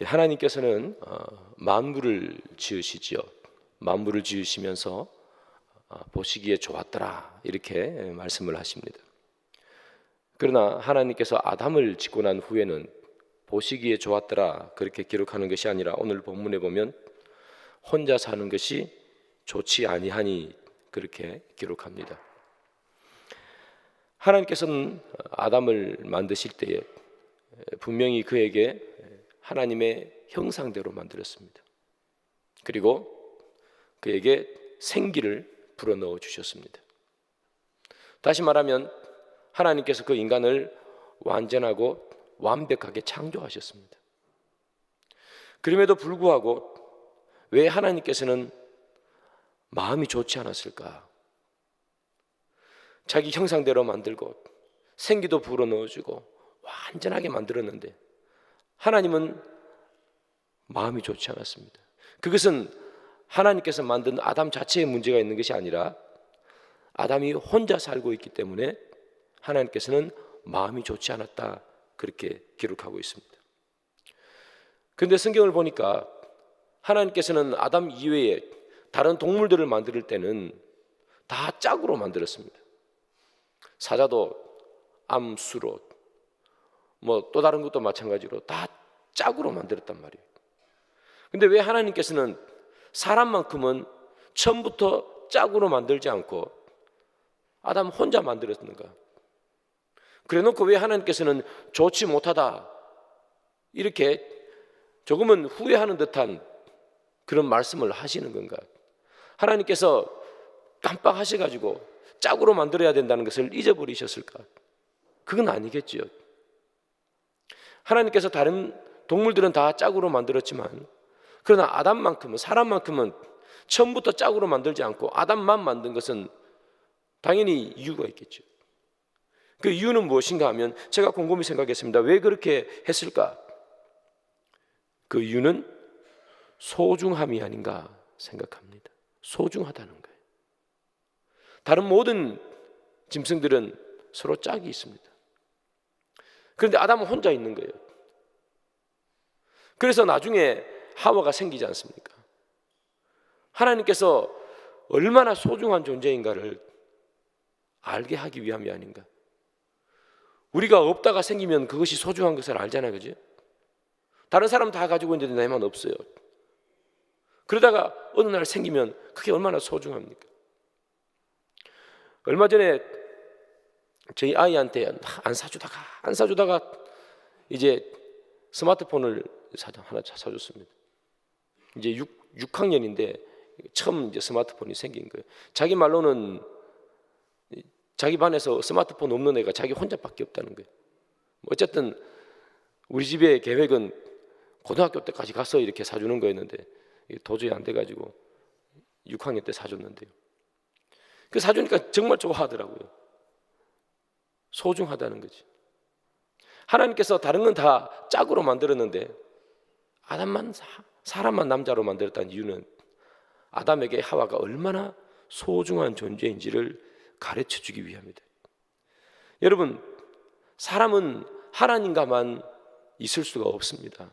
하나님께서는 만물을 지으시지요. 만물을 지으시면서 보시기에 좋았더라 이렇게 말씀을 하십니다. 그러나 하나님께서 아담을 짓고 난 후에는 보시기에 좋았더라 그렇게 기록하는 것이 아니라 오늘 본문에 보면 혼자 사는 것이 좋지 아니하니 그렇게 기록합니다. 하나님께서는 아담을 만드실 때에 분명히 그에게 하나님의 형상대로 만들었습니다. 그리고 그에게 생기를 불어넣어 주셨습니다. 다시 말하면 하나님께서 그 인간을 완전하고 완벽하게 창조하셨습니다. 그럼에도 불구하고 왜 하나님께서는 마음이 좋지 않았을까? 자기 형상대로 만들고 생기도 불어넣어주고 완전하게 만들었는데 하나님은 마음이 좋지 않았습니다. 그것은 하나님께서 만든 아담 자체에 문제가 있는 것이 아니라 아담이 혼자 살고 있기 때문에 하나님께서는 마음이 좋지 않았다 그렇게 기록하고 있습니다. 그런데 성경을 보니까 하나님께서는 아담 이외에 다른 동물들을 만들 때는 다 짝으로 만들었습니다. 사자도 암수로 또 다른 것도 마찬가지로 다 짝으로 만들었단 말이에요. 근데 왜 하나님께서는 사람만큼은 처음부터 짝으로 만들지 않고 아담 혼자 만들었는가? 그래놓고 왜 하나님께서는 좋지 못하다 이렇게 조금은 후회하는 듯한 그런 말씀을 하시는 건가? 하나님께서 깜빡하셔가지고 짝으로 만들어야 된다는 것을 잊어버리셨을까? 그건 아니겠지요. 하나님께서 다른 동물들은 다 짝으로 만들었지만 그러나 아담만큼은 사람만큼은 처음부터 짝으로 만들지 않고 아담만 만든 것은 당연히 이유가 있겠죠. 그 이유는 무엇인가 하면 제가 곰곰이 생각했습니다. 왜 그렇게 했을까? 그 이유는 소중함이 아닌가 생각합니다. 소중하다는 거예요. 다른 모든 짐승들은 서로 짝이 있습니다. 그런데 아담은 혼자 있는 거예요. 그래서 나중에 하와가 생기지 않습니까? 하나님께서 얼마나 소중한 존재인가를 알게 하기 위함이 아닌가. 우리가 없다가 생기면 그것이 소중한 것을 알잖아요, 그죠? 다른 사람 다 가지고 있는데 나만 없어요. 그러다가 어느 날 생기면 그게 얼마나 소중합니까? 얼마 전에 저희 아이한테 안 사주다가 이제 스마트폰을 하나 사줬습니다. 이제 6학년인데 처음 이제 스마트폰이 생긴 거예요. 자기 말로는 자기 반에서 스마트폰 없는 애가 자기 혼자밖에 없다는 거예요. 어쨌든 우리 집의 계획은 고등학교 때까지 가서 이렇게 사주는 거였는데 도저히 안 돼가지고 6학년 때 사줬는데요. 그 사주니까 정말 좋아하더라고요. 소중하다는 거지. 하나님께서 다른 건 다 짝으로 만들었는데 아담만 사람만 남자로 만들었다는 이유는 아담에게 하와가 얼마나 소중한 존재인지를 가르쳐 주기 위함이다. 여러분, 사람은 하나님과만 있을 수가 없습니다.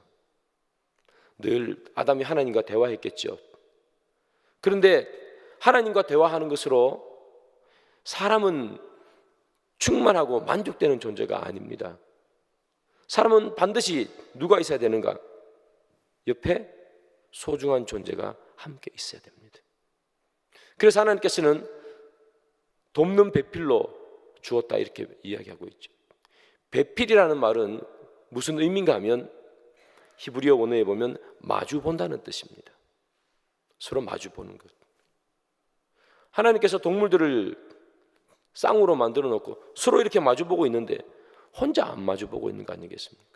늘 아담이 하나님과 대화했겠죠. 그런데 하나님과 대화하는 것으로 사람은 충만하고 만족되는 존재가 아닙니다. 사람은 반드시 누가 있어야 되는가? 옆에 소중한 존재가 함께 있어야 됩니다. 그래서 하나님께서는 돕는 배필로 주었다 이렇게 이야기하고 있죠. 배필이라는 말은 무슨 의미인가 하면 히브리어 원어에 보면 마주 본다는 뜻입니다. 서로 마주 보는 것. 하나님께서 동물들을 쌍으로 만들어 놓고 서로 이렇게 마주 보고 있는데 혼자 안 마주 보고 있는 거 아니겠습니까?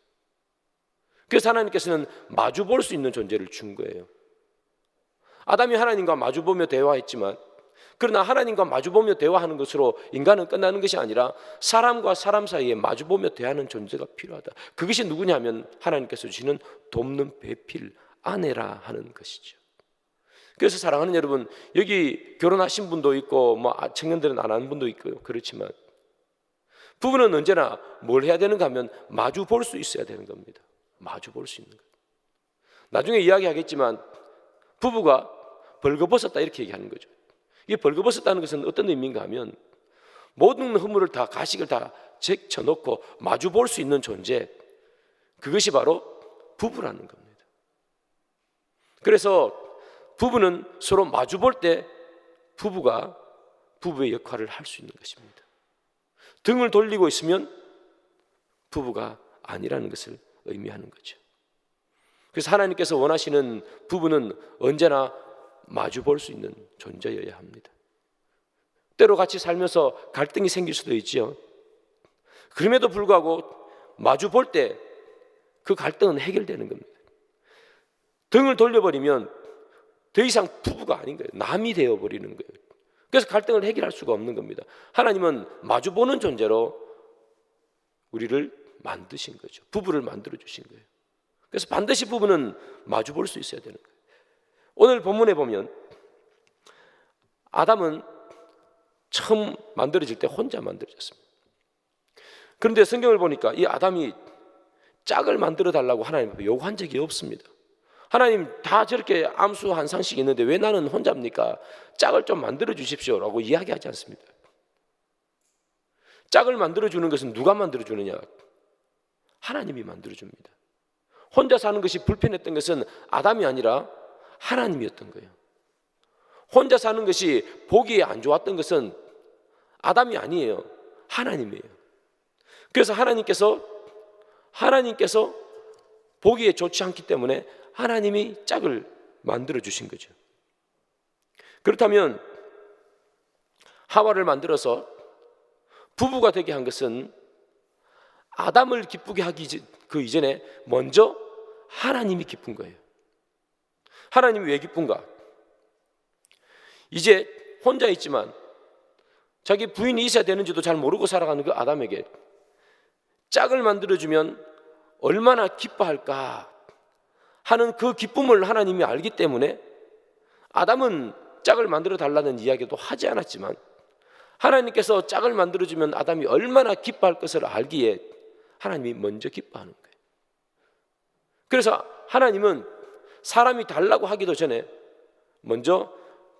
그래서 하나님께서는 마주 볼 수 있는 존재를 준 거예요. 아담이 하나님과 마주 보며 대화했지만 그러나 하나님과 마주보며 대화하는 것으로 인간은 끝나는 것이 아니라 사람과 사람 사이에 마주보며 대하는 존재가 필요하다. 그것이 누구냐면 하나님께서 주시는 돕는 배필, 아내라 하는 것이죠. 그래서 사랑하는 여러분, 여기 결혼하신 분도 있고 청년들은 안 하는 분도 있고요. 그렇지만 부부는 언제나 뭘 해야 되는가 하면 마주 볼 수 있어야 되는 겁니다. 마주 볼 수 있는 것. 나중에 이야기하겠지만 부부가 벌거벗었다 이렇게 얘기하는 거죠. 이게 벌거벗었다는 것은 어떤 의미인가 하면 모든 허물을 다, 가식을 다 제쳐놓고 마주 볼 수 있는 존재, 그것이 바로 부부라는 겁니다. 그래서 부부는 서로 마주 볼 때 부부가 부부의 역할을 할 수 있는 것입니다. 등을 돌리고 있으면 부부가 아니라는 것을 의미하는 거죠. 그래서 하나님께서 원하시는 부부는 언제나 마주 볼 수 있는 존재여야 합니다. 때로 같이 살면서 갈등이 생길 수도 있지요. 그럼에도 불구하고 마주 볼 때 그 갈등은 해결되는 겁니다. 등을 돌려버리면 더 이상 부부가 아닌 거예요. 남이 되어버리는 거예요. 그래서 갈등을 해결할 수가 없는 겁니다. 하나님은 마주 보는 존재로 우리를 만드신 거죠. 부부를 만들어 주신 거예요. 그래서 반드시 부부는 마주 볼 수 있어야 되는 거예요. 오늘 본문에 보면 아담은 처음 만들어질 때 혼자 만들어졌습니다. 그런데 성경을 보니까 이 아담이 짝을 만들어 달라고 하나님께 요구한 적이 없습니다. 하나님 다 저렇게 암수 한 상씩 있는데 왜 나는 혼자입니까? 짝을 좀 만들어 주십시오라고 이야기하지 않습니다. 짝을 만들어 주는 것은 누가 만들어 주느냐? 하나님이 만들어 줍니다. 혼자 사는 것이 불편했던 것은 아담이 아니라 하나님이었던 거예요. 혼자 사는 것이 보기에 안 좋았던 것은 아담이 아니에요. 하나님이에요. 그래서 하나님께서 보기에 좋지 않기 때문에 하나님이 짝을 만들어 주신 거죠. 그렇다면 하와를 만들어서 부부가 되게 한 것은 아담을 기쁘게 하기 그 이전에 먼저 하나님이 기쁜 거예요. 하나님이 왜 기쁜가? 이제 혼자 있지만 자기 부인이 있어야 되는지도 잘 모르고 살아가는 그 아담에게 짝을 만들어주면 얼마나 기뻐할까 하는 그 기쁨을 하나님이 알기 때문에 아담은 짝을 만들어 달라는 이야기도 하지 않았지만 하나님께서 짝을 만들어주면 아담이 얼마나 기뻐할 것을 알기에 하나님이 먼저 기뻐하는 거예요. 그래서 하나님은 사람이 달라고 하기도 전에 먼저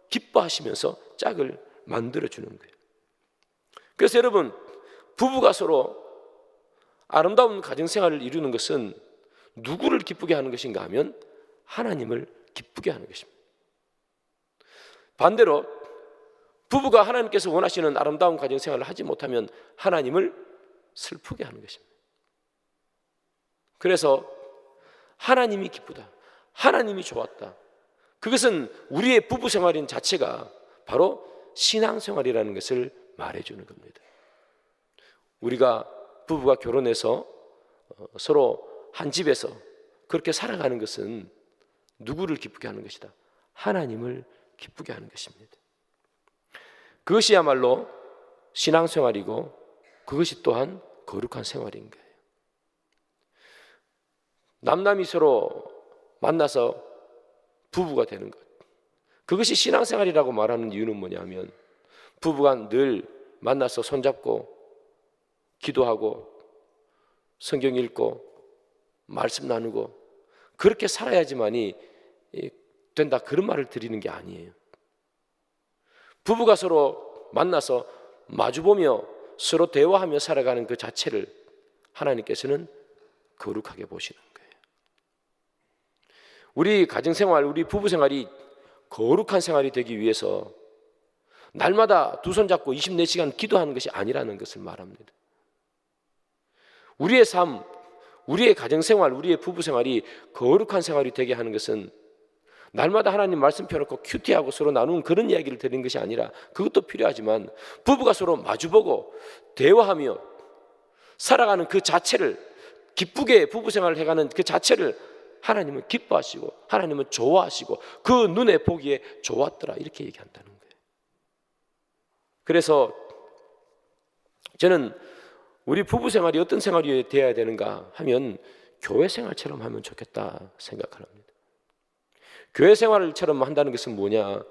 기뻐하시면서 짝을 만들어주는 거예요. 그래서 여러분, 부부가 서로 아름다운 가정생활을 이루는 것은 누구를 기쁘게 하는 것인가 하면 하나님을 기쁘게 하는 것입니다. 반대로 부부가 하나님께서 원하시는 아름다운 가정생활을 하지 못하면 하나님을 슬프게 하는 것입니다. 그래서 하나님이 기쁘다, 하나님이 좋았다, 그것은 우리의 부부생활인 자체가 바로 신앙생활이라는 것을 말해주는 겁니다. 우리가 부부가 결혼해서 서로 한 집에서 그렇게 살아가는 것은 누구를 기쁘게 하는 것이다? 하나님을 기쁘게 하는 것입니다. 그것이야말로 신앙생활이고 그것이 또한 거룩한 생활인 거예요. 남남이 서로 만나서 부부가 되는 것, 그것이 신앙생활이라고 말하는 이유는 뭐냐면 부부가 늘 만나서 손잡고 기도하고 성경 읽고 말씀 나누고 그렇게 살아야지만이 된다, 그런 말을 드리는 게 아니에요. 부부가 서로 만나서 마주보며 서로 대화하며 살아가는 그 자체를 하나님께서는 거룩하게 보시는 거예요. 우리 가정생활, 우리 부부생활이 거룩한 생활이 되기 위해서 날마다 두 손 잡고 24시간 기도하는 것이 아니라는 것을 말합니다. 우리의 삶, 우리의 가정생활, 우리의 부부생활이 거룩한 생활이 되게 하는 것은 날마다 하나님 말씀 펴놓고 큐티하고 서로 나누는 그런 이야기를 드리는 것이 아니라, 그것도 필요하지만 부부가 서로 마주보고 대화하며 살아가는 그 자체를, 기쁘게 부부생활을 해가는 그 자체를 하나님은 기뻐하시고 하나님은 좋아하시고 그 눈에 보기에 좋았더라, 이렇게 얘기한다는 거예요. 그래서 저는 우리 부부생활이 어떤 생활이 되어야 되는가 하면 교회 생활처럼 하면 좋겠다 생각합니다. 교회 생활처럼 한다는 것은 뭐냐?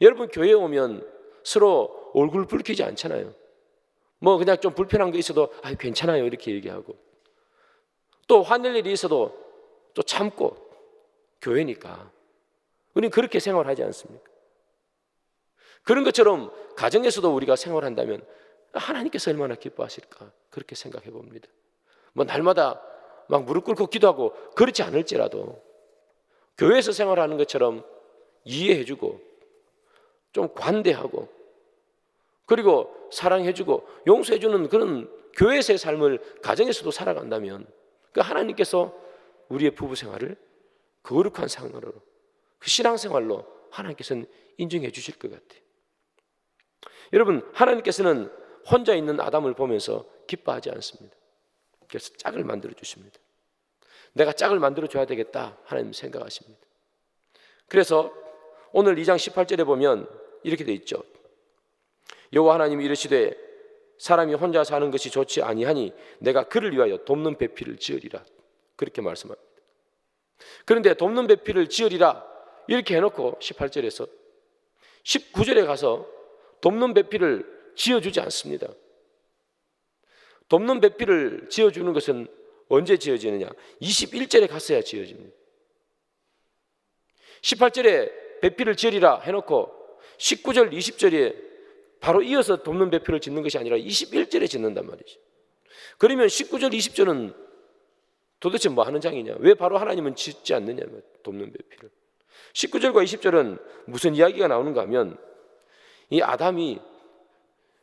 여러분, 교회에 오면 서로 얼굴 붉히지 않잖아요. 뭐 그냥 좀 불편한 게 있어도 괜찮아요 이렇게 얘기하고, 또 화낼 일이 있어도 또 참고, 교회니까 우리는 그렇게 생활하지 않습니까? 그런 것처럼 가정에서도 우리가 생활한다면 하나님께서 얼마나 기뻐하실까 그렇게 생각해 봅니다. 뭐 날마다 막 무릎 꿇고 기도하고 그렇지 않을지라도 교회에서 생활하는 것처럼 이해해주고 좀 관대하고 그리고 사랑해주고 용서해주는 그런 교회에서의 삶을 가정에서도 살아간다면 그 하나님께서 우리의 부부 생활을 거룩한 생활로 그 신앙생활로 하나님께서는 인정해 주실 것 같아요. 여러분, 하나님께서는 혼자 있는 아담을 보면서 기뻐하지 않습니다. 그래서 짝을 만들어 주십니다. 내가 짝을 만들어 줘야 되겠다 하나님 생각하십니다. 그래서 오늘 2장 18절에 보면 이렇게 돼 있죠. 여호와 하나님이 이르시되 사람이 혼자 사는 것이 좋지 아니하니 내가 그를 위하여 돕는 배필을 지으리라 그렇게 말씀합니다. 그런데 돕는 배필을 지으리라 이렇게 해놓고 18절에서 19절에 가서 돕는 배필을 지어주지 않습니다. 돕는 배필을 지어주는 것은 언제 지어지느냐? 21절에 갔어야 지어집니다. 18절에 배필을 지으리라 해놓고 19절, 20절에 바로 이어서 돕는 배필을 짓는 것이 아니라 21절에 짓는단 말이죠. 그러면 19절, 20절은 도대체 뭐 하는 장이냐? 왜 바로 하나님은 짓지 않느냐? 돕는 배필을. 19절과 20절은 무슨 이야기가 나오는가 하면 이 아담이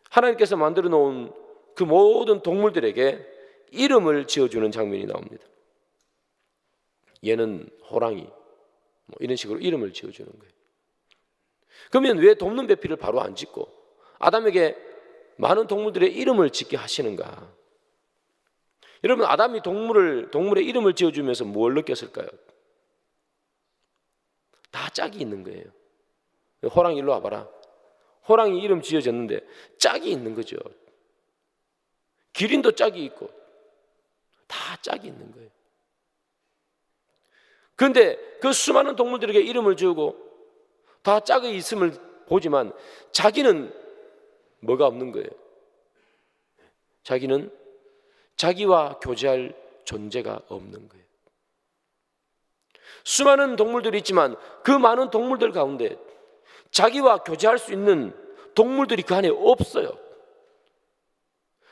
하나님께서 만들어 놓은 그 모든 동물들에게 이름을 지어주는 장면이 나옵니다. 얘는 호랑이 뭐 이런 식으로 이름을 지어주는 거예요. 그러면 왜 돕는 배필을 바로 안 짓고 아담에게 많은 동물들의 이름을 짓게 하시는가? 여러분, 아담이 동물의 이름을 지어주면서 뭘 느꼈을까요? 다 짝이 있는 거예요. 호랑이 일로 와봐라. 호랑이 이름 지어졌는데 짝이 있는 거죠. 기린도 짝이 있고 다 짝이 있는 거예요. 그런데 그 수많은 동물들에게 이름을 지우고 다 짝이 있음을 보지만 자기는 뭐가 없는 거예요. 자기는 자기와 교제할 존재가 없는 거예요. 수많은 동물들이 있지만 그 많은 동물들 가운데 자기와 교제할 수 있는 동물들이 그 안에 없어요.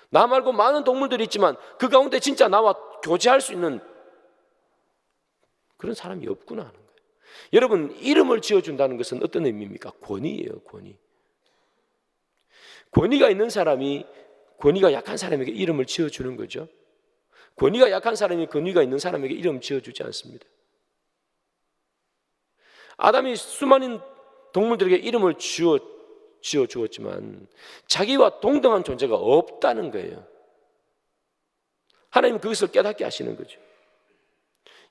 나 말고 많은 동물들이 있지만 그 가운데 진짜 나와 교제할 수 있는 그런 사람이 없구나 하는 거예요. 여러분, 이름을 지어준다는 것은 어떤 의미입니까? 권위예요, 권위. 권위가 있는 사람이 권위가 약한 사람에게 이름을 지어주는 거죠. 권위가 약한 사람이 권위가 있는 사람에게 이름 지어주지 않습니다. 아담이 수많은 동물들에게 이름을 지어주었지만 자기와 동등한 존재가 없다는 거예요. 하나님은 그것을 깨닫게 하시는 거죠.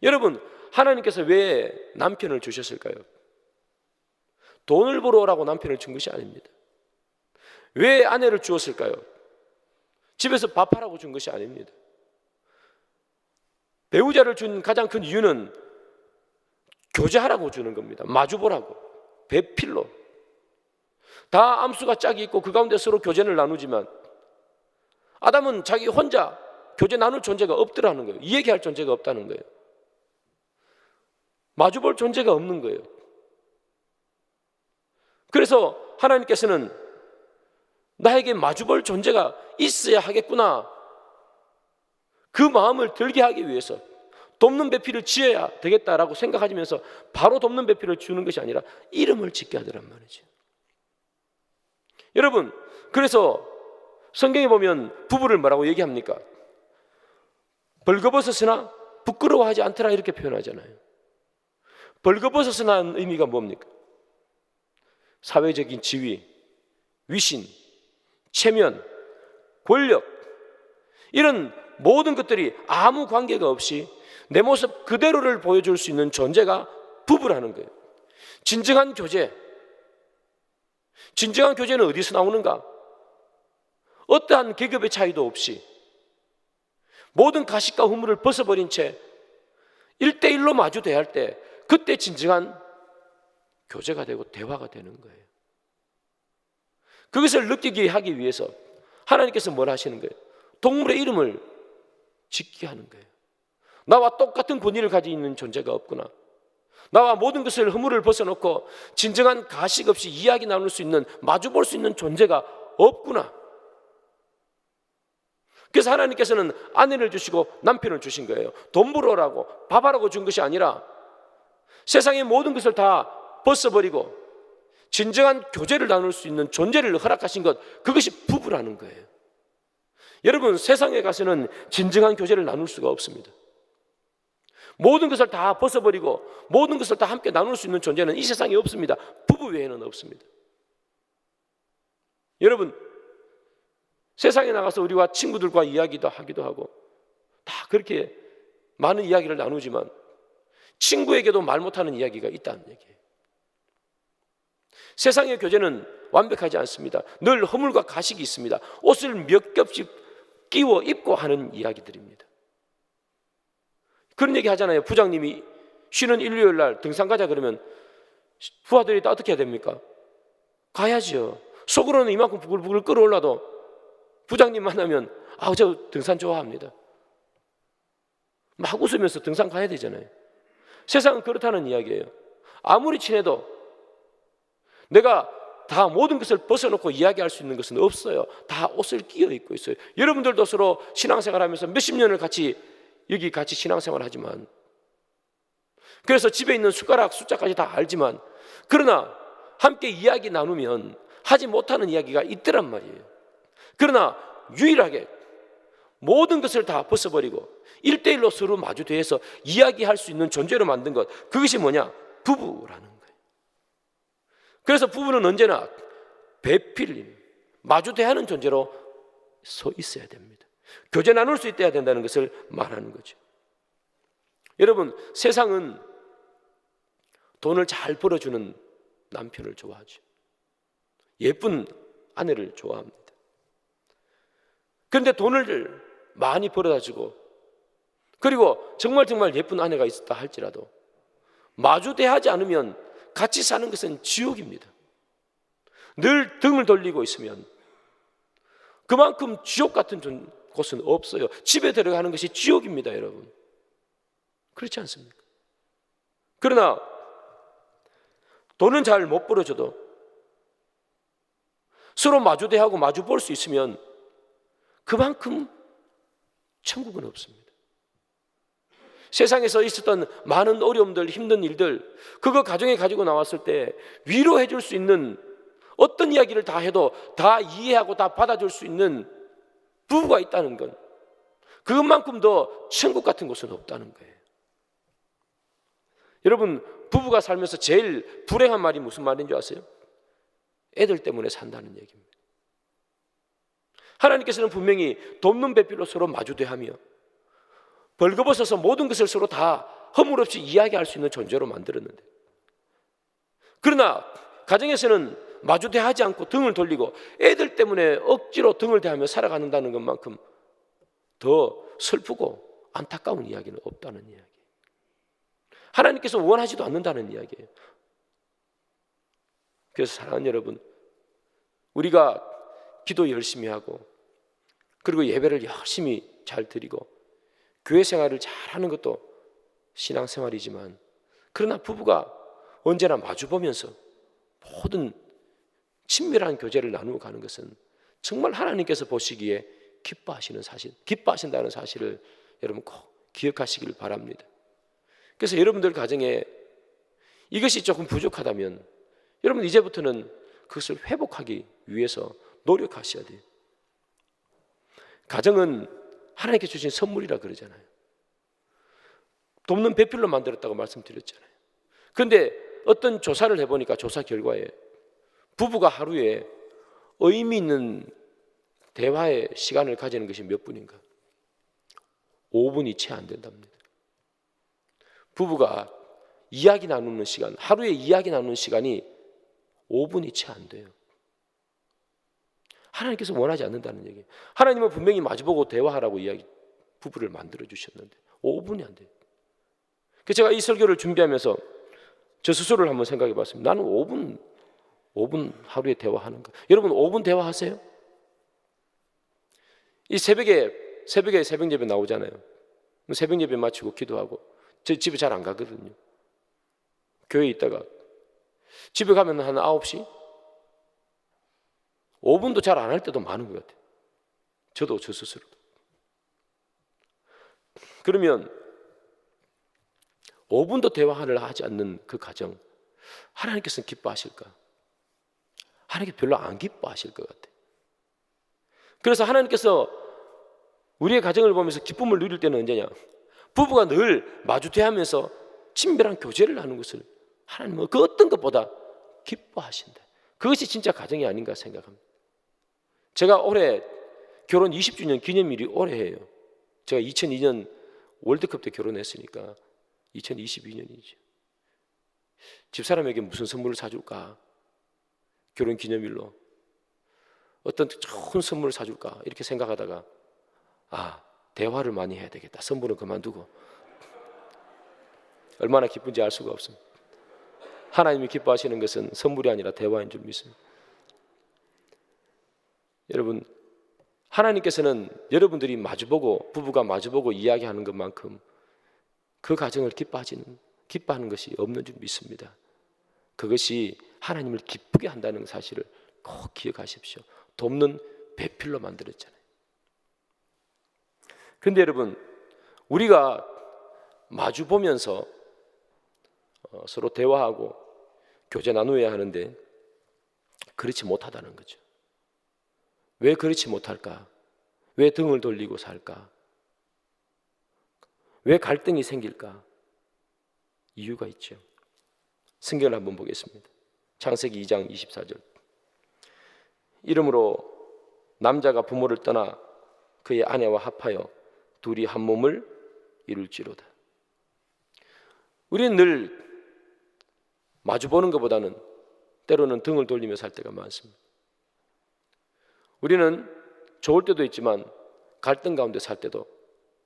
여러분, 하나님께서 왜 남편을 주셨을까요? 돈을 벌어오라고 남편을 준 것이 아닙니다. 왜 아내를 주었을까요? 집에서 밥하라고 준 것이 아닙니다. 배우자를 준 가장 큰 이유는 교제하라고 주는 겁니다. 마주보라고, 배필로. 다 암수가 짝이 있고 그 가운데 서로 교제를 나누지만 아담은 자기 혼자 교제 나눌 존재가 없더라는 거예요. 이야기할 존재가 없다는 거예요. 마주볼 존재가 없는 거예요. 그래서 하나님께서는 나에게 마주볼 존재가 있어야 하겠구나, 그 마음을 들게 하기 위해서 돕는 배필을 지어야 되겠다라고 생각하면서 바로 돕는 배필을 주는 것이 아니라 이름을 짓게 하더란 말이죠. 여러분, 그래서 성경에 보면 부부를 뭐라고 얘기합니까? 벌거벗었으나 부끄러워하지 않더라 이렇게 표현하잖아요. 벌거벗었으나 의미가 뭡니까? 사회적인 지위, 위신, 체면, 권력, 이런 모든 것들이 아무 관계가 없이 내 모습 그대로를 보여줄 수 있는 존재가 부부라는 거예요. 진정한 교제. 진정한 교제는 어디서 나오는가? 어떠한 계급의 차이도 없이 모든 가식과 후물을 벗어버린 채 1대1로 마주 대할 때 그때 진정한 교제가 되고 대화가 되는 거예요. 그것을 느끼게 하기 위해서 하나님께서 뭘 하시는 거예요? 동물의 이름을 짓게 하는 거예요. 나와 똑같은 권위를 가지고 있는 존재가 없구나. 나와 모든 것을 허물을 벗어놓고 진정한 가식 없이 이야기 나눌 수 있는, 마주 볼 수 있는 존재가 없구나. 그래서 하나님께서는 아내를 주시고 남편을 주신 거예요. 돈 벌어라고, 밥하라고 준 것이 아니라 세상의 모든 것을 다 벗어버리고 진정한 교제를 나눌 수 있는 존재를 허락하신 것, 그것이 부부라는 거예요. 여러분, 세상에 가서는 진정한 교제를 나눌 수가 없습니다. 모든 것을 다 벗어버리고 모든 것을 다 함께 나눌 수 있는 존재는 이 세상에 없습니다. 부부 외에는 없습니다. 여러분, 세상에 나가서 우리와 친구들과 이야기도 하기도 하고 다 그렇게 많은 이야기를 나누지만 친구에게도 말 못하는 이야기가 있다는 얘기예요. 세상의 교제는 완벽하지 않습니다. 늘 허물과 가식이 있습니다. 옷을 몇 겹씩 끼워 입고 하는 이야기들입니다. 그런 얘기 하잖아요. 부장님이 쉬는 일요일 날 등산 가자 그러면 부하들이 다 어떻게 해야 됩니까? 가야죠. 속으로는 이만큼 부글부글 끓어올라도 부장님 만나면 저 등산 좋아합니다. 막 웃으면서 등산 가야 되잖아요. 세상은 그렇다는 이야기예요. 아무리 친해도 내가 다 모든 것을 벗어놓고 이야기할 수 있는 것은 없어요. 다 옷을 끼워 입고 있어요. 여러분들도 서로 신앙생활하면서 몇십 년을 여기 같이 신앙생활 하지만, 그래서 집에 있는 숟가락 숫자까지 다 알지만, 그러나 함께 이야기 나누면 하지 못하는 이야기가 있더란 말이에요. 그러나 유일하게 모든 것을 다 벗어버리고 1대1로 서로 마주대해서 이야기할 수 있는 존재로 만든 것, 그것이 뭐냐? 부부라는 거예요. 그래서 부부는 언제나 배필림, 마주대하는 존재로 서 있어야 됩니다. 교제 나눌 수 있어야 된다는 것을 말하는 거죠. 여러분, 세상은 돈을 잘 벌어주는 남편을 좋아하죠. 예쁜 아내를 좋아합니다. 그런데 돈을 많이 벌어다주고, 그리고 정말 예쁜 아내가 있었다 할지라도 마주대하지 않으면 같이 사는 것은 지옥입니다. 늘 등을 돌리고 있으면 그만큼 지옥 같은 곳은 없어요. 집에 들어가는 것이 지옥입니다, 여러분. 그렇지 않습니까? 그러나 돈은 잘 못 벌어줘도 서로 마주대하고 마주 볼 수 있으면 그만큼 천국은 없습니다. 세상에서 있었던 많은 어려움들, 힘든 일들, 그거 가정에 가지고 나왔을 때 위로해 줄 수 있는, 어떤 이야기를 다 해도 다 이해하고 다 받아줄 수 있는 부부가 있다는 건, 그것만큼 더 천국 같은 곳은 없다는 거예요. 여러분, 부부가 살면서 제일 불행한 말이 무슨 말인 줄 아세요? 애들 때문에 산다는 얘기입니다. 하나님께서는 분명히 돕는 배필로 서로 마주대하며 벌거벗어서 모든 것을 서로 다 허물 없이 이야기할 수 있는 존재로 만들었는데, 그러나 가정에서는 마주대하지 않고 등을 돌리고 애들 때문에 억지로 등을 대하며 살아가는다는 것만큼 더 슬프고 안타까운 이야기는 없다는 이야기. 하나님께서 원하지도 않는다는 이야기예요. 그래서 사랑하는 여러분, 우리가 기도 열심히 하고 그리고 예배를 열심히 잘 드리고 교회 생활을 잘하는 것도 신앙생활이지만, 그러나 부부가 언제나 마주보면서 모든 친밀한 교제를 나누어 가는 것은 정말 하나님께서 보시기에 기뻐하신다는 사실을 여러분 꼭 기억하시길 바랍니다. 그래서 여러분들 가정에 이것이 조금 부족하다면 여러분 이제부터는 그것을 회복하기 위해서 노력하셔야 돼요. 가정은 하나님께 주신 선물이라 그러잖아요. 돕는 배필로 만들었다고 말씀드렸잖아요. 그런데 어떤 조사를 해보니까 조사 결과에 부부가 하루에 의미 있는 대화의 시간을 가지는 것이 몇 분인가? 5분이 채 안 된답니다. 부부가 이야기 나누는 시간, 하루에 이야기 나누는 시간이 5분이 채 안 돼요. 하나님께서 원하지 않는다는 얘기예요. 하나님은 분명히 마주보고 대화하라고 부부를 만들어 주셨는데 5분이 안 돼요. 그래서 제가 이 설교를 준비하면서 저 스스로를 한번 생각해 봤습니다. 나는 5분 하루에 대화하는 거. 여러분 5분 대화하세요? 이 새벽에 새벽 예배 나오잖아요. 새벽 예배 마치고 기도하고 저 집에 잘 안 가거든요. 교회에 있다가 집에 가면 한 9시? 5분도 잘 안 할 때도 많은 것 같아요. 저도 저 스스로도. 그러면 5분도 대화를 하지 않는 그 가정, 하나님께서는 기뻐하실까? 하나님께 별로 안 기뻐하실 것 같아요. 그래서 하나님께서 우리의 가정을 보면서 기쁨을 누릴 때는 언제냐? 부부가 늘 마주 대하면서 친밀한 교제를 하는 것을 하나님은 그 어떤 것보다 기뻐하신다. 그것이 진짜 가정이 아닌가 생각합니다. 제가 올해 결혼 20주년 기념일이 올해예요. 제가 2002년 월드컵 때 결혼했으니까 2022년이죠. 집사람에게 무슨 선물을 사줄까? 결혼 기념일로 어떤 좋은 선물을 사줄까? 이렇게 생각하다가 대화를 많이 해야 되겠다. 선물은 그만두고. 얼마나 기쁜지 알 수가 없습니다. 하나님이 기뻐하시는 것은 선물이 아니라 대화인 줄 믿습니다. 여러분, 하나님께서는 여러분들이 마주보고 부부가 마주보고 이야기하는 것만큼 그 가정을 기뻐하는 것이 없는 줄 믿습니다. 그것이 하나님을 기쁘게 한다는 사실을 꼭 기억하십시오. 돕는 배필로 만들었잖아요. 그런데 여러분, 우리가 마주보면서 서로 대화하고 교제 나누어야 하는데 그렇지 못하다는 거죠. 왜 그렇지 못할까? 왜 등을 돌리고 살까? 왜 갈등이 생길까? 이유가 있죠. 성경을 한번 보겠습니다. 창세기 2장 24절. 이러므로 남자가 부모를 떠나 그의 아내와 합하여 둘이 한 몸을 이룰지로다. 우리는 늘 마주보는 것보다는 때로는 등을 돌리며 살 때가 많습니다. 우리는 좋을 때도 있지만 갈등 가운데 살 때도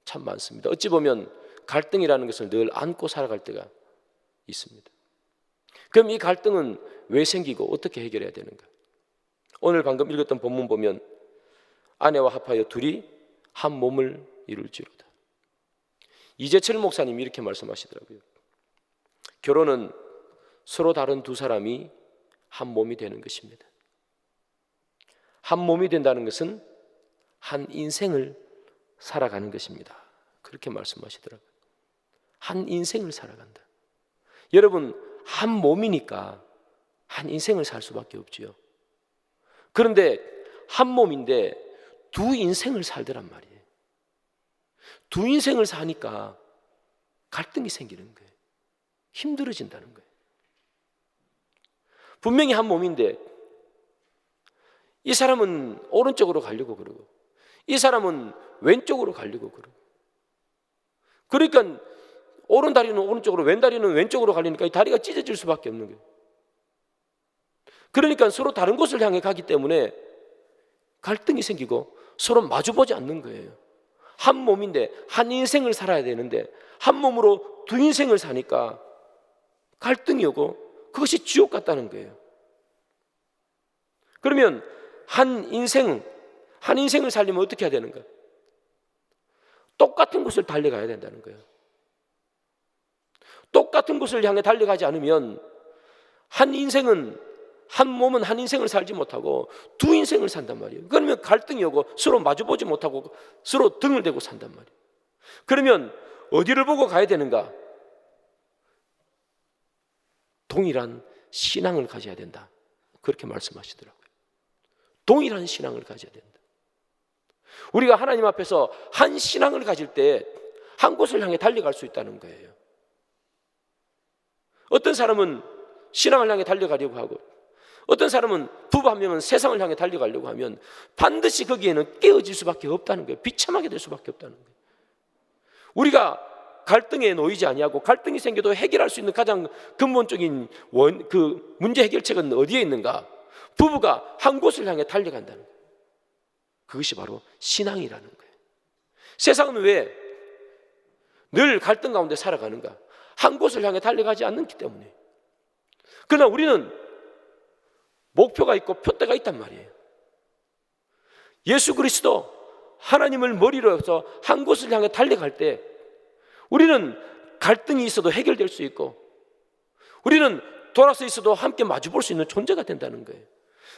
참 많습니다. 어찌 보면 갈등이라는 것을 늘 안고 살아갈 때가 있습니다. 그럼 이 갈등은 왜 생기고 어떻게 해결해야 되는가? 오늘 방금 읽었던 본문 보면 아내와 합하여 둘이 한 몸을 이룰지로다. 이재철 목사님이 이렇게 말씀하시더라고요. 결혼은 서로 다른 두 사람이 한 몸이 되는 것입니다. 한 몸이 된다는 것은 한 인생을 살아가는 것입니다. 그렇게 말씀하시더라고요. 한 인생을 살아간다. 여러분, 한 몸이니까 한 인생을 살 수밖에 없지요. 그런데 한 몸인데 두 인생을 살더란 말이에요. 두 인생을 사니까 갈등이 생기는 거예요. 힘들어진다는 거예요. 분명히 한 몸인데 이 사람은 오른쪽으로 가려고 그러고 이 사람은 왼쪽으로 가려고 그러고, 그러니까 오른 다리는 오른쪽으로 왼 다리는 왼쪽으로 가려니까 이 다리가 찢어질 수밖에 없는 거예요. 그러니까 서로 다른 곳을 향해 가기 때문에 갈등이 생기고 서로 마주보지 않는 거예요. 한 몸인데 한 인생을 살아야 되는데 한 몸으로 두 인생을 사니까 갈등이 오고 그것이 지옥 같다는 거예요. 그러면 한 인생을 살려면 어떻게 해야 되는가? 똑같은 곳을 달려가야 된다는 거예요. 똑같은 곳을 향해 달려가지 않으면 한 몸은 한 인생을 살지 못하고 두 인생을 산단 말이에요. 그러면 갈등이 오고 서로 마주보지 못하고 서로 등을 대고 산단 말이에요. 그러면 어디를 보고 가야 되는가? 동일한 신앙을 가져야 된다. 그렇게 말씀하시더라고요. 동일한 신앙을 가져야 된다. 우리가 하나님 앞에서 한 신앙을 가질 때 한 곳을 향해 달려갈 수 있다는 거예요. 어떤 사람은 신앙을 향해 달려가려고 하고 어떤 사람은 부부 한 명은 세상을 향해 달려가려고 하면 반드시 거기에는 깨어질 수밖에 없다는 거예요. 비참하게 될 수밖에 없다는 거예요. 우리가 갈등에 놓이지 아니하고 갈등이 생겨도 해결할 수 있는 가장 근본적인 그 문제 해결책은 어디에 있는가? 부부가 한 곳을 향해 달려간다는 거예요. 그것이 바로 신앙이라는 거예요. 세상은 왜 늘 갈등 가운데 살아가는가? 한 곳을 향해 달려가지 않기 때문에. 그러나 우리는 목표가 있고 표대가 있단 말이에요. 예수 그리스도 하나님을 머리로 해서 한 곳을 향해 달려갈 때 우리는 갈등이 있어도 해결될 수 있고 우리는 돌아서 있어도 함께 마주 볼 수 있는 존재가 된다는 거예요.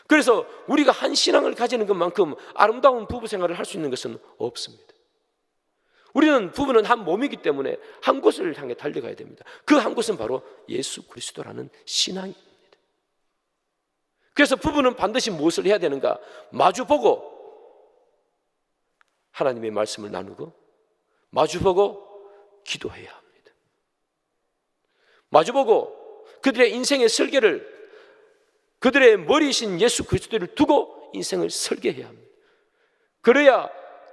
그래서 우리가 한 신앙을 가지는 것만큼 아름다운 부부 생활을 할 수 있는 것은 없습니다. 우리는 부부는 한 몸이기 때문에 한 곳을 향해 달려가야 됩니다. 그 한 곳은 바로 예수 그리스도라는 신앙입니다. 그래서 부부는 반드시 무엇을 해야 되는가? 마주보고 하나님의 말씀을 나누고 마주보고 기도해야 합니다. 마주보고 그들의 인생의 설계를 그들의 머리이신 예수 그리스도를 두고 인생을 설계해야 합니다. 그래야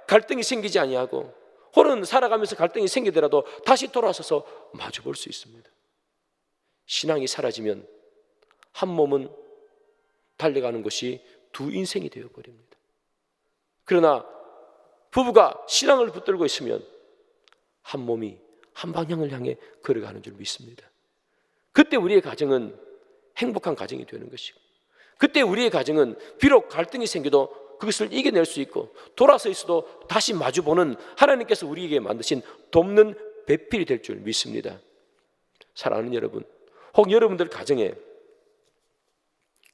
갈등이 생기지 아니하고 혹은 살아가면서 갈등이 생기더라도 다시 돌아서서 마주볼 수 있습니다. 신앙이 사라지면 한 몸은 달려가는 것이 두 인생이 되어버립니다. 그러나 부부가 신앙을 붙들고 있으면 한 몸이 한 방향을 향해 걸어가는 줄 믿습니다. 그때 우리의 가정은 행복한 가정이 되는 것이고, 그때 우리의 가정은 비록 갈등이 생겨도 그것을 이겨낼 수 있고 돌아서 있어도 다시 마주보는 하나님께서 우리에게 만드신 돕는 배필이 될 줄 믿습니다. 사랑하는 여러분, 혹 여러분들 가정에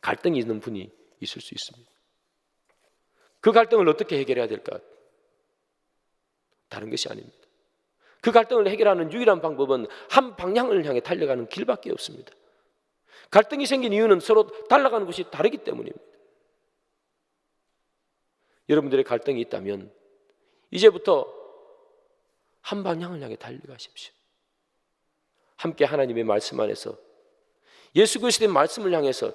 갈등이 있는 분이 있을 수 있습니다. 그 갈등을 어떻게 해결해야 될까? 다른 것이 아닙니다. 그 갈등을 해결하는 유일한 방법은 한 방향을 향해 달려가는 길밖에 없습니다. 갈등이 생긴 이유는 서로 달려가는 것이 다르기 때문입니다. 여러분들의 갈등이 있다면 이제부터 한 방향을 향해 달려가십시오. 함께 하나님의 말씀 안에서 예수 그리스도의 말씀을 향해서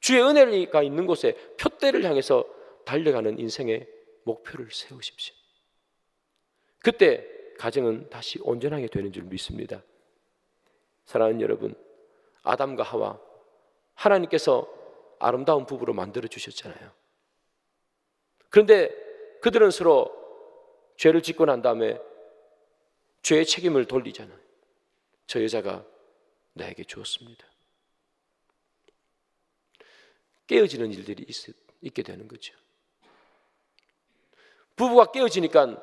주의 은혜가 있는 곳에 표대를 향해서 달려가는 인생의 목표를 세우십시오. 그때 가정은 다시 온전하게 되는 줄 믿습니다. 사랑하는 여러분, 아담과 하와 하나님께서 아름다운 부부로 만들어 주셨잖아요. 그런데 그들은 서로 죄를 짓고 난 다음에 죄의 책임을 돌리잖아요. 저 여자가 나에게 주었습니다. 깨어지는 일들이 있게 되는 거죠. 부부가 깨어지니까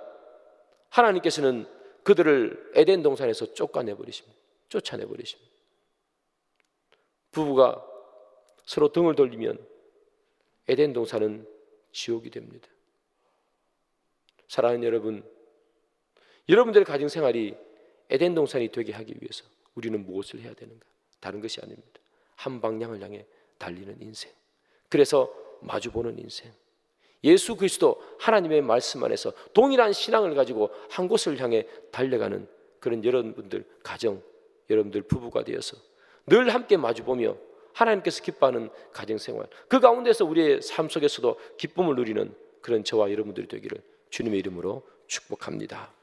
하나님께서는 그들을 에덴 동산에서 쫓아내버리십니다. 부부가 서로 등을 돌리면 에덴 동산은 지옥이 됩니다. 사랑하는 여러분, 여러분들의 가정생활이 에덴 동산이 되게 하기 위해서 우리는 무엇을 해야 되는가? 다른 것이 아닙니다. 한 방향을 향해 달리는 인생, 그래서 마주보는 인생, 예수 그리스도 하나님의 말씀 안에서 동일한 신앙을 가지고 한 곳을 향해 달려가는 그런 여러분들 가정, 여러분들 부부가 되어서 늘 함께 마주보며 하나님께서 기뻐하는 가정생활, 그 가운데서 우리의 삶 속에서도 기쁨을 누리는 그런 저와 여러분들이 되기를 주님의 이름으로 축복합니다.